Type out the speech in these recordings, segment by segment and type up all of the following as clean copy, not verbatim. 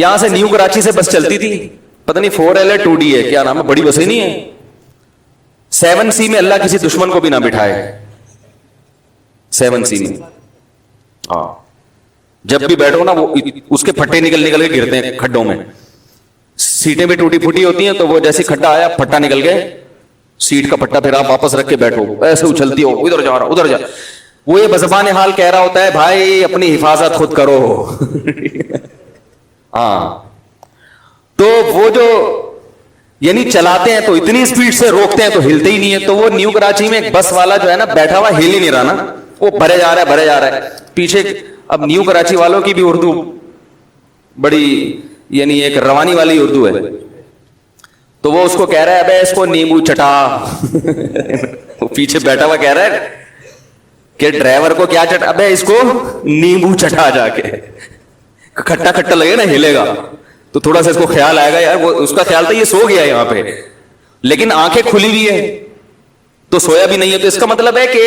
یہاں سے نیو کراچی سے بس چلتی تھی, پتہ نہیں 4L ہے 2D ہے, کیا نام ہے, بڑی بسیں نہیں ہے. 7C میں اللہ کسی دشمن کو بھی نہ بٹھائے, 7C میں. ہاں, جب بھی بیٹھو نا وہ اس کے پھٹے نکل نکل کے گرتے ہیں کھڈوں میں. سیٹیں بھی ٹوٹی پھوٹی ہوتی ہیں, تو وہ جیسے کھڈا آیا پھٹا نکل گئے, سیٹ کا پھٹا پھر آپ واپس رکھ کے بیٹھو, ایسے اچھلتی ہو, ادھر جا رہا ادھر جا. وہ یہ بزبان حال کہہ رہا ہوتا ہے بھائی اپنی حفاظت خود کرو. ہاں, تو وہ جو یعنی چلاتے ہیں تو اتنی اسپیڈ سے روکتے ہیں تو ہلتے ہی نہیں ہے. تو وہ نیو کراچی میں ایک بس والا جو ہے نا بیٹھا ہوا ہل ہی نہیں رہا نا, وہ بھرے جا رہا ہے بھرے جا رہا ہے پیچھے. اب نیو کراچی والوں کی بھی اردو بڑی یعنی ایک روانی والی اردو ہے, تو وہ اس کو کہہ رہا ہے ابے اس کو نیمبو چٹا. وہ پیچھے بیٹھا ہوا کہہ رہا ہے کہ ڈرائیور کو کیا چٹا, ابے اس کو نیمبو چٹا جا کے, کھٹا کھٹا لگے نا ہلے گا تو تھوڑا سا اس کو خیال آئے گا یار. وہ اس کا خیال تھا یہ سو گیا یہاں پہ, لیکن آنکھیں کھلی ہوئی ہے تو سویا بھی نہیں ہے. تو اس کا مطلب ہے کہ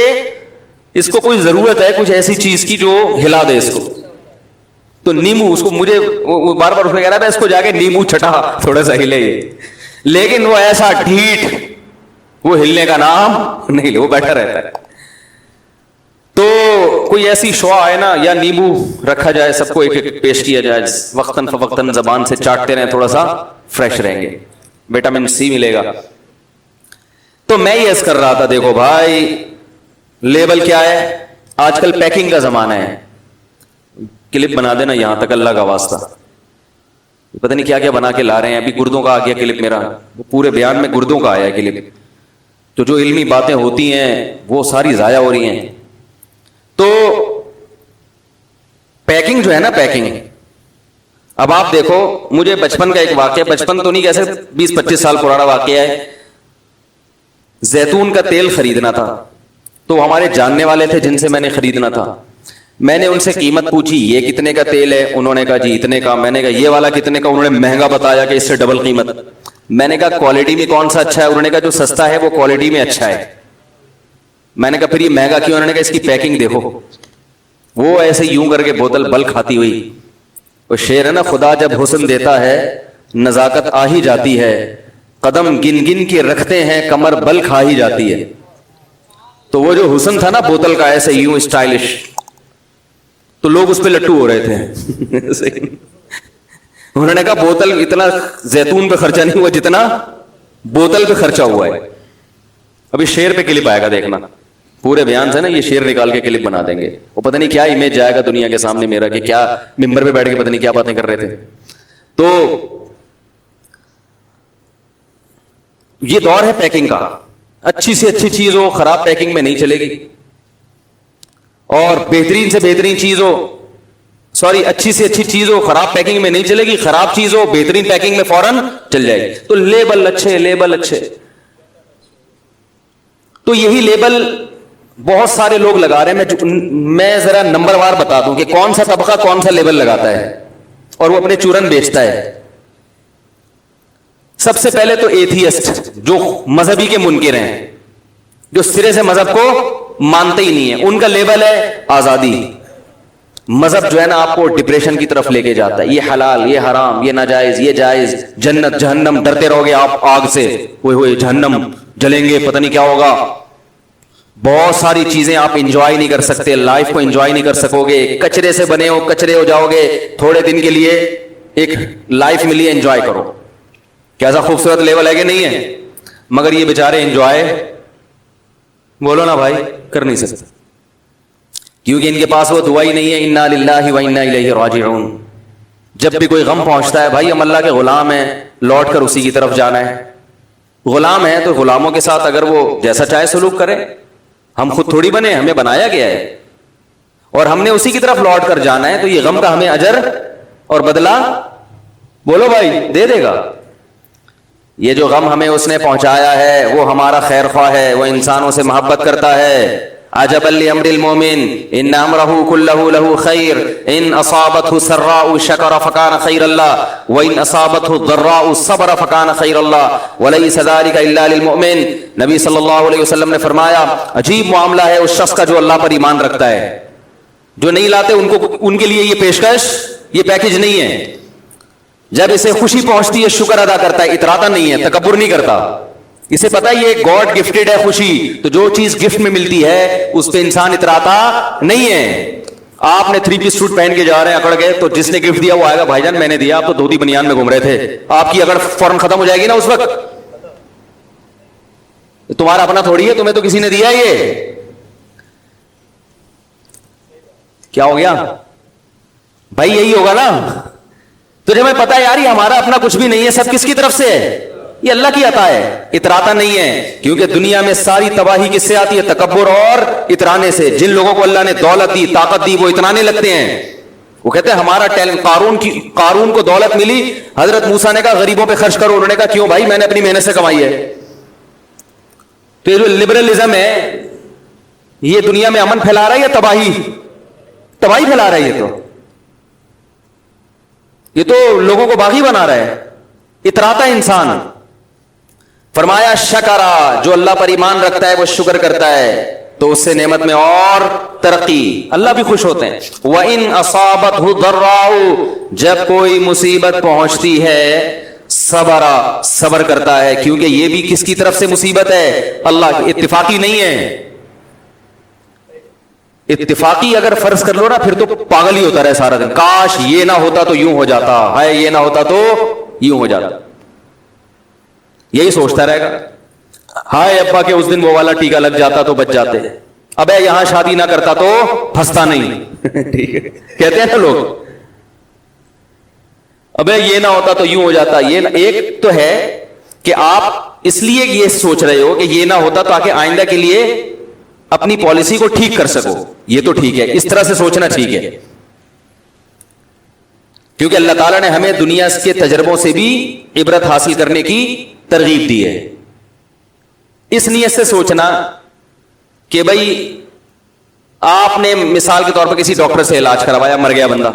اس کو کوئی ضرورت ہے کچھ ایسی چیز کی جو ہلا دے اس کو. تو نیمبو اس کو مجھے بار بار اس میں کہہ رہا تھا اس کو جا کے نیمبو چھٹا تھوڑا سا ہلے, لیکن وہ ایسا ڈھیٹ, وہ ہلنے کا نام نہیں, وہ بیٹھا رہتا ہے. تو کوئی ایسی شعا ہے نا, یا نیمبو رکھا جائے سب کو ایک ایک پیش کیا جائے, وقتاً فوقتاً زبان سے چاٹتے رہیں, تھوڑا سا فریش رہیں گے, وٹامن سی ملے گا. تو میں یہ عرض کر رہا تھا دیکھو بھائی لیبل کیا ہے, آج کل پیکنگ کا زمانہ ہے. کلپ بنا دینا یہاں تک اللہ کا واسطہ, پتہ نہیں کیا کیا بنا کے لا رہے ہیں. ابھی گردوں کا آ گیا کلپ میرا, وہ پورے بیان میں گردوں کا آیا ہے کلپ. تو جو علمی باتیں ہوتی ہیں وہ ساری ضائع ہو رہی ہیں. تو پیکنگ جو ہے نا پیکنگ, اب آپ دیکھو مجھے بچپن کا ایک واقعہ, بچپن تو نہیں کہہ سکتے 20-25 سال پرانا واقعہ ہے. زیتون کا تیل خریدنا تھا, تو ہمارے جاننے والے تھے جن سے میں نے خریدنا تھا. میں نے ان سے قیمت پوچھی یہ کتنے کا تیل ہے, انہوں نے کہا جی اتنے کا. میں نے کہا یہ والا کتنے کا, انہوں نے مہنگا بتایا کہ اس سے ڈبل قیمت. میں نے کہا کوالٹی میں کون سا اچھا ہے, انہوں نے کہا جو سستا ہے وہ کوالٹی میں اچھا ہے. میں نے کہا پھر یہ مہنگا کیوں, انہوں نے کہا اس کی پیکنگ دیکھو. وہ ایسے یوں کر کے بوتل بل کھاتی ہوئی. وہ شعر ہے نا, خدا جب حسن دیتا ہے نزاکت آ ہی جاتی ہے, قدم گن گن کے رکھتے ہیں کمر بل کھا ہی جاتی ہے. تو وہ جو حسن تھا نا بوتل کا ایسے یوں اسٹائلش, تو لوگ اس پہ لٹو ہو رہے تھے. انہوں نے کہا بوتل اتنا زیتون پہ خرچہ نہیں ہوا جتنا بوتل پہ خرچہ ہوا ہے. ابھی شعر پہ کلپ آئے گا دیکھنا, پورے بیان سے نا یہ شعر نکال کے کلپ بنا دیں گے. وہ پتہ نہیں کیا امیج جائے گا دنیا کے سامنے میرا, کہ کیا ممبر پہ بیٹھ کے پتہ نہیں کیا باتیں کر رہے تھے. تو یہ دور ہے پیکنگ کا. اچھی سے اچھی چیز ہو خراب پیکنگ میں نہیں چلے گی, اور بہترین سے بہترین چیز ہو اچھی سے اچھی چیز ہو خراب پیکنگ میں نہیں چلے گی, خراب چیز ہو بہترین پیکنگ میں فوراً چل جائے گی. تو لیبل اچھے, لیبل اچھے. تو یہی لیبل بہت سارے لوگ لگا رہے ہیں. میں ذرا نمبر وار بتا دوں کہ کون سا طبقہ کون سا لیبل لگاتا ہے اور وہ اپنے چورن بیچتا ہے. سب سے پہلے تو ایتھیسٹ, جو مذہبی کے منکر ہیں, جو سرے سے مذہب کو مانتے ہی نہیں ہیں, ان کا لیبل ہے آزادی. مذہب جو ہے نا آپ کو ڈپریشن کی طرف لے کے جاتا ہے, یہ حلال یہ حرام یہ ناجائز یہ جائز, جنت جہنم, ڈرتے رہو گے آپ آگ سے, ہوئے جہنم جلیں گے پتہ نہیں کیا ہوگا. بہت ساری چیزیں آپ انجوائے نہیں کر سکتے, لائف کو انجوائے نہیں کر سکو گے. کچرے سے بنے ہو کچرے ہو جاؤ گے, تھوڑے دن کے لیے ایک لائف ملی ہے انجوائے کرو. کیسا خوبصورت لیول ہے کہ نہیں ہے, مگر یہ بیچارے انجوائے بولو نا بھائی کر نہیں سکتے, کیونکہ ان کے پاس وہ دعا ہی نہیں ہے انا للہ و انا الیہ راجعون. جب بھی کوئی غم پہنچتا ہے, بھائی ہم اللہ کے غلام ہیں, لوٹ کر اسی کی طرف جانا ہے. غلام ہے تو غلاموں کے ساتھ اگر وہ جیسا چاہے سلوک کرے, ہم خود تھوڑی بنے, ہمیں بنایا گیا ہے اور ہم نے اسی کی طرف لوٹ کر جانا ہے. تو یہ غم کا ہمیں اجر اور بدلہ بولو بھائی دے دے گا. یہ جو غم ہمیں اس نے پہنچایا ہے وہ ہمارا خیر خواہ ہے, وہ انسانوں سے محبت کرتا ہے. عجبا لامر المؤمن ان امره كله له خير ان اصابته سراء شكر فكان خير الله وان اصابته ضراء صبر فكان خير الله وليس ذلك الا للمؤمن. نبی صلی اللہ علیہ وسلم نے فرمایا عجیب معاملہ ہے اس شخص کا جو اللہ پر ایمان رکھتا ہے. جو نہیں لاتے ان کے لیے یہ پیشکش, یہ پیکج نہیں ہے. جب اسے خوشی پہنچتی ہے شکر ادا کرتا ہے, اتراتا نہیں ہے, تکبر نہیں کرتا. اسے پتا یہ گاڈ گفٹڈ ہے خوشی, تو جو چیز گفٹ میں ملتی ہے اس پہ انسان اتراتا نہیں ہے. آپ نے 3 پیس سوٹ پہن کے جا رہے ہیں, اکڑ گئے, تو جس نے گفٹ دیا وہ آئے گا, بھائی جان میں نے دیا, آپ تو دھوتی بنیان میں گھوم رہے تھے. آپ کی اگر فوراً ختم ہو جائے گی نا اس وقت, تمہارا اپنا تھوڑی ہے, تمہیں تو کسی نے دیا. یہ کیا ہو گیا بھائی, یہی ہوگا نا. تجھے میں پتا ہے یار یہ ہمارا اپنا کچھ بھی نہیں ہے, سب کس کی طرف سے ہے؟ یہ اللہ کی عطا ہے. اتراتا نہیں ہے, کیونکہ دنیا میں ساری تباہی کس سے آتی ہے؟ تکبر اور اترانے سے. جن لوگوں کو اللہ نے دولت دی, طاقت دی, وہ اترانے لگتے ہیں. وہ کہتے ہیں ہمارا ٹیلنٹ. قارون کو دولت ملی, حضرت موسیٰ نے کہا غریبوں پہ خرچ کرو. انہوں نے کہا کیوں بھائی, میں نے اپنی محنت سے کمائی ہے. تو یہ جو لبرلزم ہے یہ دنیا میں امن پھیلا رہا ہے یا تباہی پھیلا رہا ہے؟ یہ تو لوگوں کو باغی بنا رہا ہے. اتراتا ہے انسان. فرمایا شکرا, جو اللہ پر ایمان رکھتا ہے وہ شکر کرتا ہے تو اس سے نعمت میں اور ترقی. اللہ بھی خوش ہوتے ہیں. وَإِنْ أَصَابَتْهُ ضَرَّاءُ, جب کوئی مصیبت پہنچتی ہے, صبر کرتا ہے, کیونکہ یہ بھی کس کی طرف سے مصیبت ہے؟ اللہ کی. اتفاقی نہیں ہے. اتفاقی اگر فرض کر لو نا پھر تو پاگل ہی ہوتا رہے سارا دن. کاش یہ نہ ہوتا تو یوں ہو جاتا, ہے یہ نہ ہوتا تو یوں ہو جاتا, یہی سوچتا رہے گا. ہائے ابا کہ اس دن وہ والا ٹیکا لگ جاتا تو بچ جاتے. ابے یہاں شادی نہ کرتا تو پھنستا نہیں. ٹھیک ہے, کہتے ہیں نا لوگ, ابے یہ نہ ہوتا تو یوں ہو جاتا. یہ ایک تو ہے کہ آپ اس لیے یہ سوچ رہے ہو کہ یہ نہ ہوتا تاکہ آئندہ کے لیے اپنی پالیسی کو ٹھیک کر سکو. یہ تو ٹھیک ہے, اس طرح سے سوچنا ٹھیک ہے, کیونکہ اللہ تعالیٰ نے ہمیں دنیا کے تجربوں سے بھی عبرت حاصل کرنے کی ترغیب دی ہے. اس نیت سے سوچنا کہ بھائی آپ نے مثال کے طور پر کسی ڈاکٹر سے علاج کروایا, مر گیا بندہ,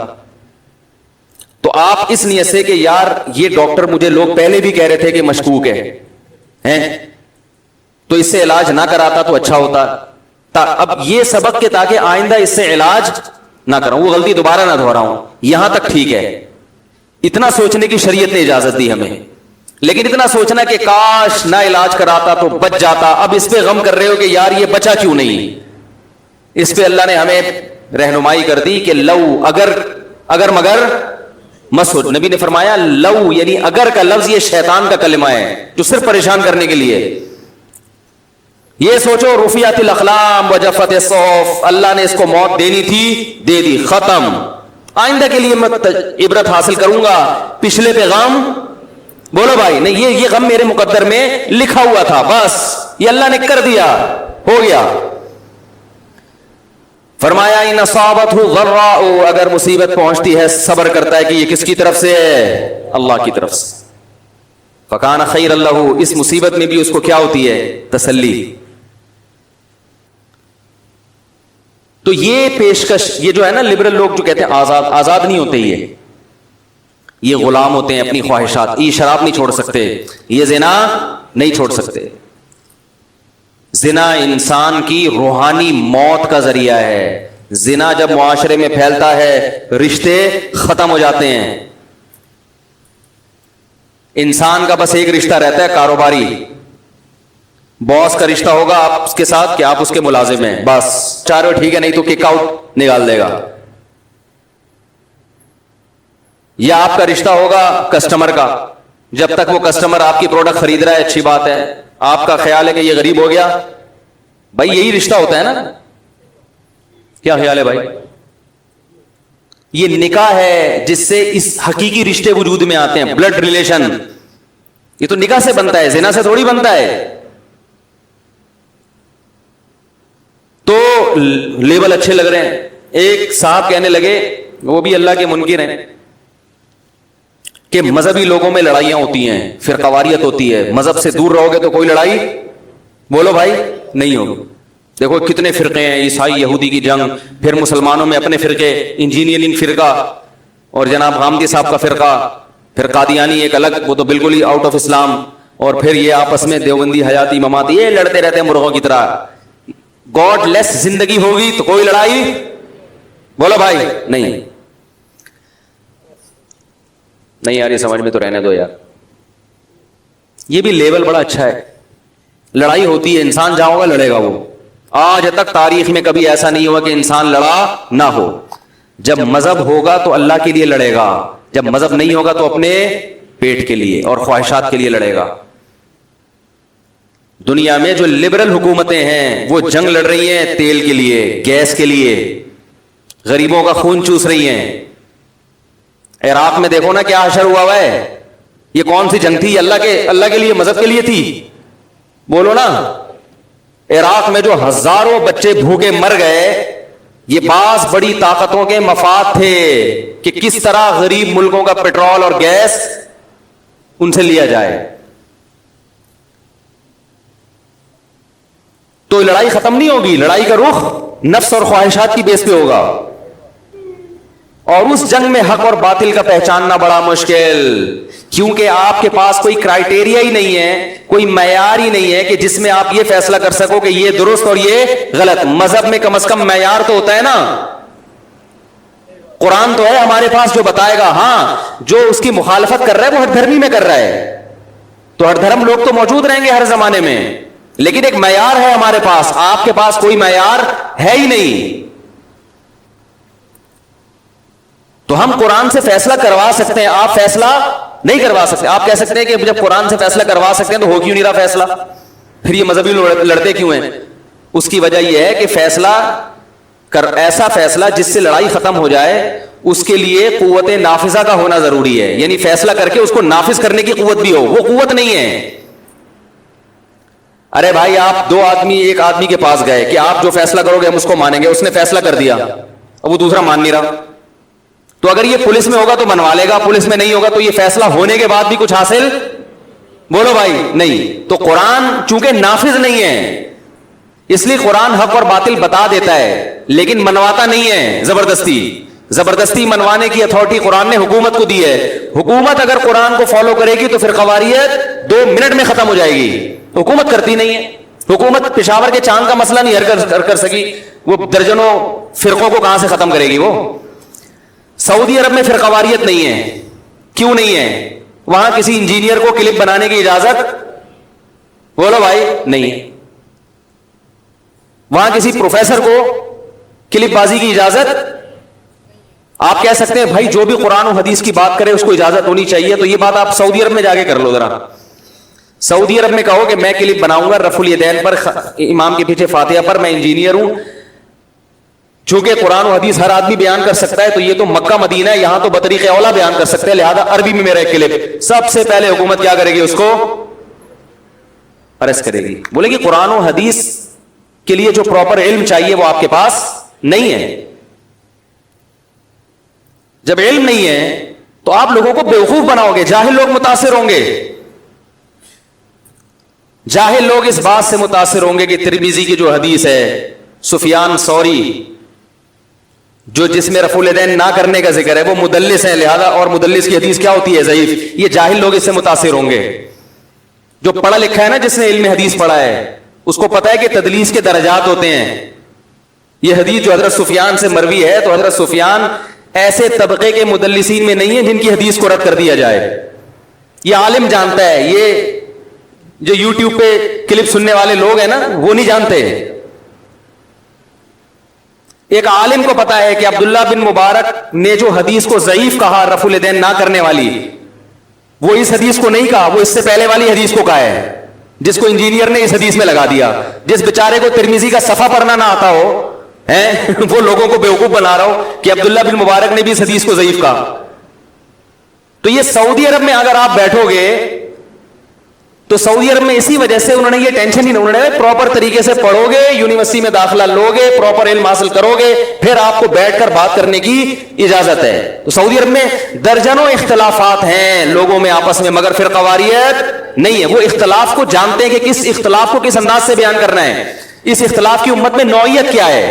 تو آپ اس نیت سے کہ یار یہ ڈاکٹر مجھے لوگ پہلے بھی کہہ رہے تھے کہ مشکوک ہے, تو اس سے علاج نہ کراتا تو اچھا ہوتا. اب یہ سبق کہ تاکہ آئندہ اس سے علاج نہ کروں, وہ غلطی دوبارہ نہ دہراؤں, یہاں تک ٹھیک ہے. اتنا سوچنے کی شریعت نے اجازت دی ہمیں. لیکن اتنا سوچنا کہ کاش نہ علاج کراتا تو بچ جاتا, اب اس پہ غم کر رہے ہو کہ یار یہ بچا کیوں نہیں. اس پہ اللہ نے ہمیں رہنمائی کر دی کہ لو, اگر مگر مسعود. نبی نے فرمایا لو یعنی اگر کا لفظ یہ شیطان کا کلمہ ہے جو صرف پریشان کرنے کے لیے. یہ سوچو رفیعت الاقلام وجفت الصحف, اللہ نے اس کو موت دینی تھی, دے دی, ختم. آئندہ کے لیے میں عبرت حاصل کروں گا, پچھلے پہ غم, بولو بھائی نہیں, یہ غم میرے مقدر میں لکھا ہوا تھا, بس یہ اللہ نے کر دیا, ہو گیا. فرمایا ان اصابتہ ضراء, اگر مصیبت پہنچتی ہے صبر کرتا ہے کہ یہ کس کی طرف سے ہے؟ اللہ کی طرف سے. فکان خیر اللہ, اس مصیبت میں بھی اس کو کیا ہوتی ہے؟ تسلی. تو یہ پیشکش, یہ جو ہے نا لبرل لوگ جو کہتے ہیں آزاد نہیں ہوتے, یہ غلام ہوتے ہیں اپنی خواہشات. یہ شراب نہیں چھوڑ سکتے, یہ زنا نہیں چھوڑ سکتے. زنا انسان کی روحانی موت کا ذریعہ ہے. زنا جب معاشرے میں پھیلتا ہے رشتے ختم ہو جاتے ہیں. انسان کا بس ایک رشتہ رہتا ہے کاروباری, باس کا رشتہ ہوگا آپ اس کے ساتھ کہ آپ اس کے ملازم ہیں, بس چاروں ٹھیک ہے, نہیں تو کک آؤٹ نکال دے گا. یا آپ کا رشتہ ہوگا کسٹمر کا, جب تک وہ کسٹمر آپ کی پروڈکٹ خرید رہا ہے اچھی بات ہے, آپ کا خیال ہے کہ یہ غریب ہو گیا, بھائی یہی رشتہ ہوتا ہے نا. کیا خیال ہے بھائی؟ یہ نکاح ہے جس سے اس حقیقی رشتے وجود میں آتے ہیں, بلڈ ریلیشن. یہ تو نکاح سے بنتا ہے, زنا سے تھوڑی بنتا ہے. تو لیبل اچھے لگ رہے ہیں. ایک صاحب کہنے لگے, وہ بھی اللہ کے منکر ہیں, کہ مذہبی لوگوں میں لڑائیاں ہوتی ہیں, فرقواریت ہوتی ہے, مذہب سے دور رہو گے تو کوئی لڑائی, بولو بھائی, نہیں ہوگی. دیکھو کتنے فرقے ہیں, عیسائی یہودی کی جنگ, پھر مسلمانوں میں اپنے فرقے, انجینئرنگ فرقہ, اور جناب غامدی صاحب کا فرقہ, پھر قادیانی ایک الگ, وہ تو بالکل ہی آؤٹ آف اسلام, اور پھر یہ آپس میں دیوبندی حیاتی مماتی, یہ لڑتے رہتے ہیں مرغوں کی طرح. گاڈ لیس زندگی ہوگی تو کوئی لڑائی, بولو بھائی, نہیں. نہیں یار یہ سمجھ میں تو رہنے دو یار. یہ بھی لیول بڑا اچھا ہے. لڑائی ہوتی ہے, انسان جہاں ہوگا لڑے گا. وہ آج تک تاریخ میں کبھی ایسا نہیں ہوا کہ انسان لڑا نہ ہو. جب مذہب ہوگا تو اللہ کے لیے لڑے گا, جب مذہب نہیں ہوگا تو اپنے پیٹ کے لیے اور خواہشات کے لیے لڑے گا. دنیا میں جو لبرل حکومتیں ہیں وہ جنگ لڑ رہی ہیں تیل کے لیے, گیس کے لیے, غریبوں کا خون چوس رہی ہیں. عراق میں دیکھو نا کیا حشر ہوا ہے. یہ کون سی جنگ تھی؟ اللہ کے لیے, مذہب کے لیے تھی؟ بولو نا. عراق میں جو ہزاروں بچے بھوکے مر گئے, یہ بعض بڑی طاقتوں کے مفاد تھے کہ کس طرح غریب ملکوں کا پیٹرول اور گیس ان سے لیا جائے. تو لڑائی ختم نہیں ہوگی. لڑائی کا رخ نفس اور خواہشات کی بیس پہ ہوگا, اور اس جنگ میں حق اور باطل کا پہچاننا بڑا مشکل, کیونکہ آپ کے پاس کوئی کرائٹیریا ہی نہیں ہے, کوئی معیار ہی نہیں ہے کہ جس میں آپ یہ فیصلہ کر سکو کہ یہ درست اور یہ غلط. مذہب میں کم از کم معیار تو ہوتا ہے نا. قرآن تو ہے ہمارے پاس جو بتائے گا. ہاں جو اس کی مخالفت کر رہا ہے وہ ہر دھرمی میں کر رہا ہے, تو ہر دھرم لوگ تو موجود رہیں گے ہر زمانے میں, لیکن ایک معیار ہے ہمارے پاس. آپ کے پاس کوئی معیار ہے ہی نہیں. تو ہم قرآن سے فیصلہ کروا سکتے ہیں, آپ فیصلہ نہیں کروا سکتے. آپ کہہ سکتے ہیں کہ جب قرآن سے فیصلہ کروا سکتے ہیں تو ہو کیوں نہیں رہا فیصلہ؟ پھر یہ مذہبی لڑتے کیوں ہیں؟ اس کی وجہ یہ ہے کہ ایسا فیصلہ جس سے لڑائی ختم ہو جائے, اس کے لیے قوت نافذہ کا ہونا ضروری ہے. یعنی فیصلہ کر کے اس کو نافذ کرنے کی قوت بھی ہو. وہ قوت نہیں ہے. ارے بھائی آپ ایک آدمی کے پاس گئے کہ آپ جو فیصلہ کرو گے ہم اس کو مانیں گے. اس نے فیصلہ کر دیا, اب وہ دوسرا مان نہیں رہا. تو اگر یہ پولیس میں ہوگا تو منوا لے گا, پولیس میں نہیں ہوگا تو یہ فیصلہ ہونے کے بعد بھی کچھ حاصل, بولو بھائی, نہیں. تو قرآن چونکہ نافذ نہیں ہے, اس لیے قرآن حق اور باطل بتا دیتا ہے لیکن منواتا نہیں ہے. زبردستی منوانے کی اتھارٹی قرآن نے حکومت کو دی ہے. حکومت اگر قرآن کو فالو کرے گی تو پھر قواریت 2 منٹ میں ختم ہو جائے گی. حکومت کرتی نہیں ہے. حکومت پشاور کے چاند کا مسئلہ نہیں حل کر سکی, وہ درجنوں فرقوں کو کہاں سے ختم کرے گی. وہ سعودی عرب میں فرقواریت نہیں ہے. کیوں نہیں ہے؟ وہاں کسی انجینئر کو کلپ بنانے کی اجازت, بولو بھائی, نہیں ہے. وہاں کسی پروفیسر کو کلپ بازی کی اجازت, آپ کہہ سکتے ہیں بھائی جو بھی قرآن و حدیث کی بات کرے اس کو اجازت ہونی چاہیے. تو یہ بات آپ سعودی عرب میں جا کے کر لو ذرا. سعودی عرب میں کہو کہ میں کلپ بناؤں گا رفع الیدین پر, امام کے پیچھے فاتحہ پر, میں انجینئر ہوں. چونکہ قرآن و حدیث ہر آدمی بیان کر سکتا ہے, تو یہ تو مکہ مدینہ ہے, یہاں تو بطریق اولا بیان کر سکتے ہیں, لہذا عربی میں میرا ایک کلپ. سب سے پہلے حکومت کیا کرے گی؟ اس کو ارسٹ کرے گی. بولے گی قرآن و حدیث کے لیے جو پراپر علم چاہیے وہ آپ کے پاس نہیں ہے. جب علم نہیں ہے تو آپ لوگوں کو بیوقوف بناؤ گے, جاہل لوگ متاثر ہوں گے. جاہل لوگ اس بات سے متاثر ہوں گے کہ ترمذی کی جو حدیث ہے, سفیان ثوری جو جس میں رفع الیدین نہ کرنے کا ذکر ہے, وہ مدلس ہیں, لہذا اور مدلس کی حدیث کیا ہوتی ہے؟ ضعیف. یہ جاہل لوگ اس سے متاثر ہوں گے. جو پڑھا لکھا ہے نا, جس نے علم حدیث پڑھا ہے, اس کو پتا ہے کہ تدلیس کے درجات ہوتے ہیں. یہ حدیث جو حضرت سفیان سے مروی ہے, تو حضرت سفیان ایسے طبقے کے مدلسین میں نہیں ہیں جن کی حدیث کو رد کر دیا جائے. یہ عالم جانتا ہے. یہ جو یوٹیوب پہ کلپ سننے والے لوگ ہیں نا, وہ نہیں جانتے. ایک عالم کو پتا ہے کہ عبداللہ بن مبارک نے جو حدیث کو ضعیف کہا, رفع الیدین نہ کرنے والی, وہ اس حدیث کو نہیں کہا, وہ اس سے پہلے والی حدیث کو کہا ہے, جس کو انجینئر نے اس حدیث میں لگا دیا. جس بیچارے کو ترمذی کا صفحہ پڑھنا نہ آتا ہو, وہ لوگوں کو بیوقوف بنا رہا ہو کہ عبداللہ بن مبارک نے بھی اس حدیث کو ضعیف کہا. تو یہ سعودی عرب میں اگر آپ بیٹھو گے تو سعودی عرب میں اسی وجہ سے انہوں نے یہ ٹینشن ہی نہیں, انہوں نے پراپر طریقے سے پڑھو گے, یونیورسٹی میں داخلہ لو گے, پراپر علم حاصل کرو گے, پھر آپ کو بیٹھ کر بات کرنے کی اجازت ہے. تو سعودی عرب میں درجنوں اختلافات ہیں لوگوں میں آپس میں, مگر فرقواریت نہیں ہے. وہ اختلاف کو جانتے ہیں کہ کس اختلاف کو کس انداز سے بیان کرنا ہے, اس اختلاف کی امت میں نوعیت کیا ہے.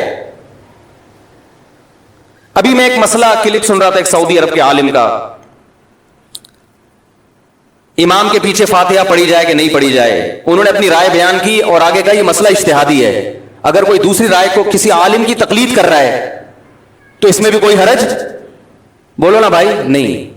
ابھی میں ایک مسئلہ کلپ سن رہا تھا ایک سعودی عرب کے عالم کا, امام کے پیچھے فاتحہ پڑھی جائے کہ نہیں پڑھی جائے. انہوں نے اپنی رائے بیان کی اور آگے کہا یہ مسئلہ اجتہادی ہے, اگر کوئی دوسری رائے کو کسی عالم کی تقلید کر رہا ہے تو اس میں بھی کوئی حرج, بولو نا بھائی, نہیں.